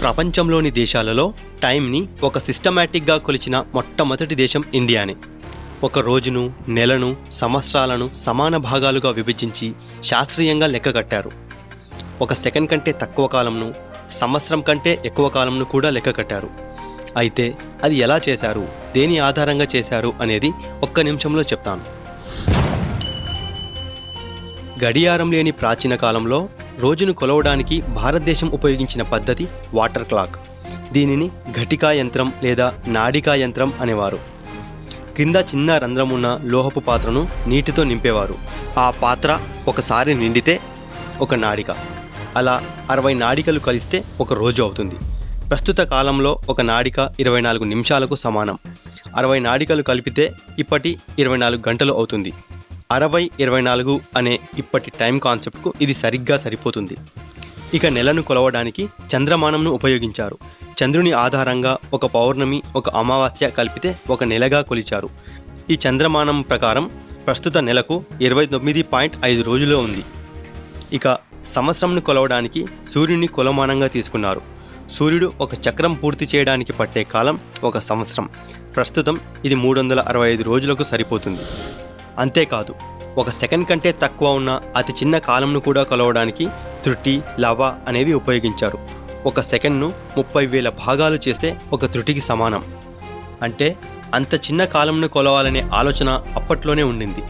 ప్రపంచంలోని దేశాలలో టైంని ఒక సిస్టమాటిక్గా కొలిచిన మొట్టమొదటి దేశం ఇండియానే. ఒక రోజును, నెలను, సంవత్సరాలను సమాన భాగాలుగా విభజించి శాస్త్రీయంగా లెక్క కట్టారు. ఒక సెకండ్ కంటే తక్కువ కాలంను, సంవత్సరం కంటే ఎక్కువ కాలంను కూడా లెక్క కట్టారు. అయితే అది ఎలా చేశారు, దేని ఆధారంగా చేశారు అనేది ఒక్క నిమిషంలో చెప్తాను. గడియారం లేని ప్రాచీన కాలంలో రోజును కొలవడానికి భారతదేశం ఉపయోగించిన పద్ధతి వాటర్ క్లాక్. దీనిని ఘటికా యంత్రం లేదా నాడికా యంత్రం అనేవారు. క్రింద చిన్న రంధ్రం ఉన్న లోహపు పాత్రను నీటితో నింపేవారు. ఆ పాత్ర ఒకసారి నిండితే ఒక నాడిక, అలా 60 నాడికలు కలిస్తే ఒక రోజు అవుతుంది. ప్రస్తుత కాలంలో ఒక నాడిక 24 నిమిషాలకు సమానం. 60 నాడికలు కలిపితే ఇప్పటి 24 గంటలు అవుతుంది. 60-24 అనే ఇప్పటి టైం కాన్సెప్ట్కు ఇది సరిగ్గా సరిపోతుంది. ఇక నెలను కొలవడానికి చంద్రమానంను ఉపయోగించారు. చంద్రుని ఆధారంగా ఒక పౌర్ణమి, ఒక అమావాస్య కలిపితే ఒక నెలగా కొలిచారు. ఈ చంద్రమానం ప్రకారం ప్రస్తుత నెలకు 29.5 రోజులు ఉంది. ఇక సంవత్సరంను కొలవడానికి సూర్యుని కొలమానంగా తీసుకున్నారు. సూర్యుడు ఒక చక్రం పూర్తి చేయడానికి పట్టే కాలం ఒక సంవత్సరం. ప్రస్తుతం ఇది 365 రోజులకు సరిపోతుంది. అంతేకాదు, ఒక సెకండ్ కంటే తక్కువ ఉన్న అతి చిన్న కాలంను కూడా కొలవడానికి త్రుటి, లవ అనేవి ఉపయోగించారు. ఒక సెకండ్ను 30,000 భాగాలు చేస్తే ఒక త్రుటికి సమానం. అంటే అంత చిన్న కాలంను కొలవాలనే ఆలోచన అప్పట్లోనే ఉండింది.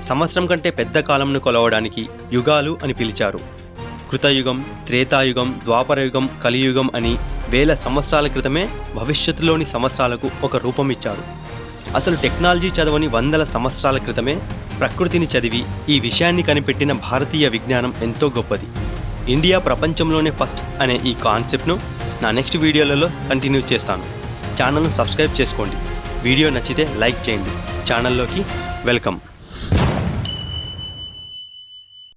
సంవత్సరం కంటే పెద్ద కాలంను కొలవడానికి యుగాలు అని పిలిచారు. కృతయుగం, త్రేతాయుగం, ద్వాపరయుగం, కలియుగం అని వేల సంవత్సరాల క్రితమే భవిష్యత్తులోని సంవత్సరాలకు ఒక రూపం ఇచ్చారు. అసలు టెక్నాలజీ చదవని వందల సంవత్సరాల క్రితమే ప్రకృతిని చదివి ఈ విషయాన్ని కనిపెట్టిన భారతీయ విజ్ఞానం ఎంతో గొప్పది. ఇండియా ప్రపంచంలోనే ఫస్ట్ అనే ఈ కాన్సెప్ట్ను నా నెక్స్ట్ వీడియోలలో కంటిన్యూ చేస్తాను. ఛానల్ను సబ్స్క్రైబ్ చేసుకోండి. వీడియో నచ్చితే లైక్ చేయండి. ఛానల్లోకి వెల్కమ్.